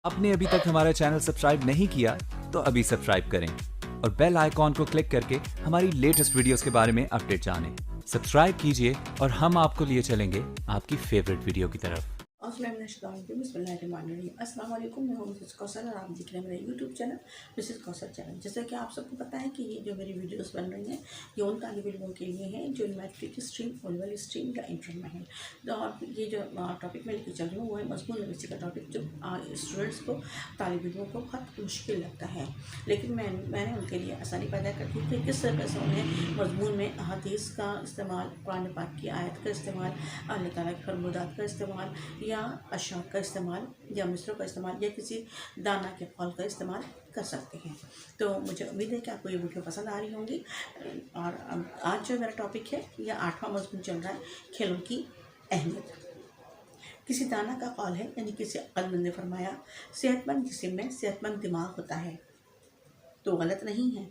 आपने अभी तक हमारा चैनल सब्सक्राइब नहीं किया तो अभी सब्सक्राइब करें और बेल आइकॉन को क्लिक करके हमारी लेटेस्ट वीडियोस के बारे में अपडेट जानें। सब्सक्राइब कीजिए और हम आपको लिए चलेंगे आपकी फेवरेट वीडियो की तरफ। अस्सलाम वालेकुम, मैं हूं मिसेस कौसर और आप देख रहे हैं मेरा YouTube channel Mrs Kausar channel. जैसा कि आप सबको पता है कि ये जो मेरी वीडियोस बन रही हैं ये उन तालिब इल्मों के लिए हैं जो matric stream, O level stream या इंटर में है। तो और ये जो टॉपिक मैं लेकर चल रही हूँ वो है मज़मून नवीसी का टॉपिक, जो स्टूडेंट्स को, तालिब इल्मों को बहुत मुश्किल लगता है, लेकिन मैंने उनके लिए आसानी पैदा कर दी कि किस तरह से उन्हें मज़मून में अहादीस का इस्तेमाल, कुरान पाक की आयत का इस्तेमाल, अल्लाह ताला के फरमानात का इस्तेमाल या अशार का इस्तेमाल या मिसरों का इस्तेमाल या किसी दाना के फल का इस्तेमाल कर सकते हैं। तो मुझे उम्मीद है कि आपको ये वीडियो पसंद आ रही होंगी। और आज जो मेरा टॉपिक है या 8वां मज़मून चल रहा है, खेलों की अहमियत। किसी दाना का कौल है, यानी किसी अक्लमंद ने फरमाया, सेहतमंद जिस्म में सेहतमंद दिमाग होता है। तो गलत नहीं है,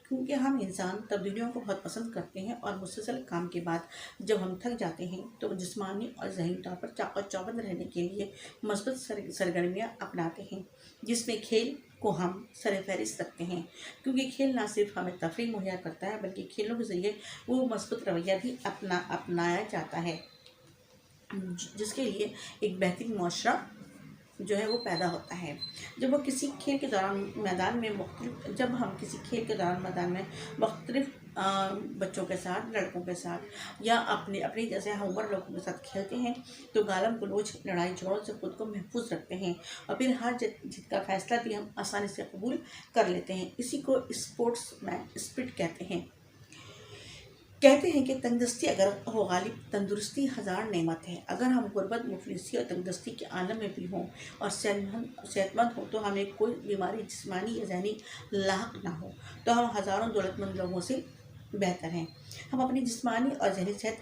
क्योंकि हम इंसान तब्दीलियों को बहुत पसंद करते हैं और मुसलसल काम के बाद जब हम थक जाते हैं तो जिस्मानी और ज़हनी तौर पर चाक़त चौबंद रहने के लिए मस्बत सरगर्मियाँ अपनाते हैं, जिसमें खेल को हम सरफहरिस्त रखते हैं, क्योंकि खेल ना सिर्फ हमें तफरीह मुहैया करता है बल्कि खेलों के ज़रिए वो मस्बत रवैया भी अपनाया जाता है, जिसके लिए एक बेहतरीन मुआशरा जो है वो पैदा होता है। जब हम किसी खेल के दौरान मैदान में मुख्तलिफ बच्चों के साथ, लड़कों के साथ या अपने जैसे हम उम्र लोगों के साथ खेलते हैं तो गालम गलोच, लड़ाई झगड़ों से ख़ुद को महफूज रखते हैं और फिर हार जीत का फैसला भी हम आसानी से कबूल कर लेते हैं। इसी को स्पोर्ट्स मैन स्पिरिट कहते हैं कि तंदुरुस्ती अगर हो गालिब, तंदुरुस्ती हज़ार नेमत है। अगर हम गुर्बत, मुफलिसी और तंदुरुस्ती के आलम में भी हों और सेहतमंद हो तो हमें कोई बीमारी जिस्मानी या ज़हनी लाहक ना हो, तो हम हज़ारों दौलतमंद लोगों से बेहतर हैं। हम अपनी जिस्मानी और ज़हनी सेहत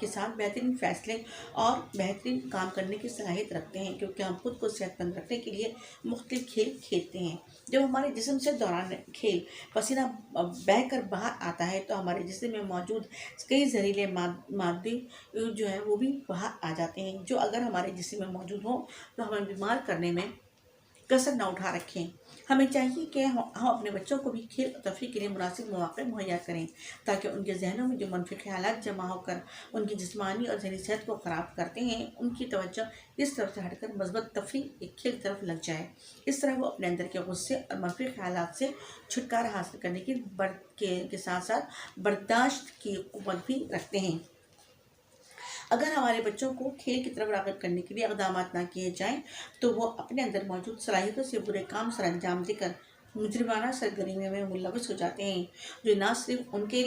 के साथ बेहतरीन फ़ैसले और बेहतरीन काम करने की सलाहियत रखते हैं, क्योंकि हम खुद को सेहतमंद रखने के लिए मुख्तलिफ खेल खेलते हैं। जब हमारे जिस्म से दौरान खेल पसीना बह कर बाहर आता है तो हमारे जिस्म में मौजूद कई जहरीले मादे जो हैं वो भी बाहर आ जाते हैं, जो अगर हमारे जिस्म में मौजूद हों तो हमें बीमार करने में कसर न उठा रखें। हमें चाहिए कि हम अपने बच्चों को भी खेल और तफरीह के लिए मुनासिब मौक़े मुहैया करें, ताकि उनके जहनों में जो मनफी ख़यालात जमा होकर उनकी जिस्मानी और ज़हनी सेहत को ख़राब करते हैं, उनकी तवज्जो इस तरफ से हटकर मस्बत तफरीह एक खेल की तरफ लग जाए। इस तरह वो अपने अंदर के गुस्से और मनफी ख़यालात से छुटकारा हासिल करने के साथ साथ बर्दाश्त की क़ुव्वत भी रखते हैं। अगर हमारे बच्चों को खेल की तरफ राग़िब करने के लिए इक़दाम ना किए जाएँ तो वो अपने अंदर मौजूद सलाहियतों से बुरे काम सर अंजाम देकर मुजरिमाना सरगर्मियों में मुलव्वस हो जाते हैं, जो ना सिर्फ उनके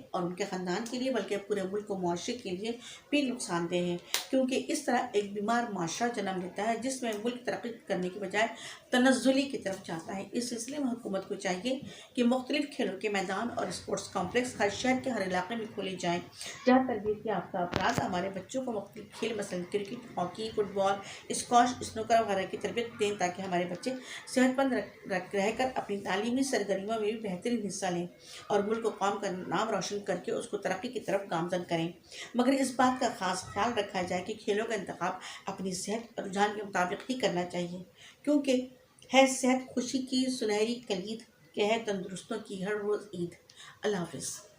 और उनके ख़ानदान के लिए बल्कि पूरे मुल्क और मुआशरे के लिए भी नुकसानदेह है, क्योंकि इस तरह एक बीमार माशरा जन्म लेता है जिसमें मुल्क तरक्की करने के बजाय तनज़्ज़ुली की तरफ जाता है। इस सिलसिले में हुकूमत को चाहिए कि मुख्तलिफ खेलों के मैदान और स्पोर्ट्स कॉम्प्लेक्स हर शहर के हर इलाके में खोले जाएँ, जहाँ तरबियत याफ्ता अफराद हमारे बच्चों को मुख्तलिफ खेल मसलन cricket, hockey, football, squash, snooker वगैरह की तरबियत दें, ताकि हमारे बच्चे सेहतमंद रहकर अपनी तालीमी सरगर्मियों में भी बेहतरीन हिस्सा लें और मुल्क और कौम का नाम रोशन करके उसको तरक्की की तरफ गामजन करें। मगर इस बात का ख़ास ख्याल रखा जाए कि खेलों का इंतखाब अपनी सेहत और रुझान के मुताबिक ही करना चाहिए, क्योंकि है सेहत खुशी की सुनहरी कलीद, के है तंदुरुस्तों की हर रोज़ ईद। अल्लाह हाफ़िज़।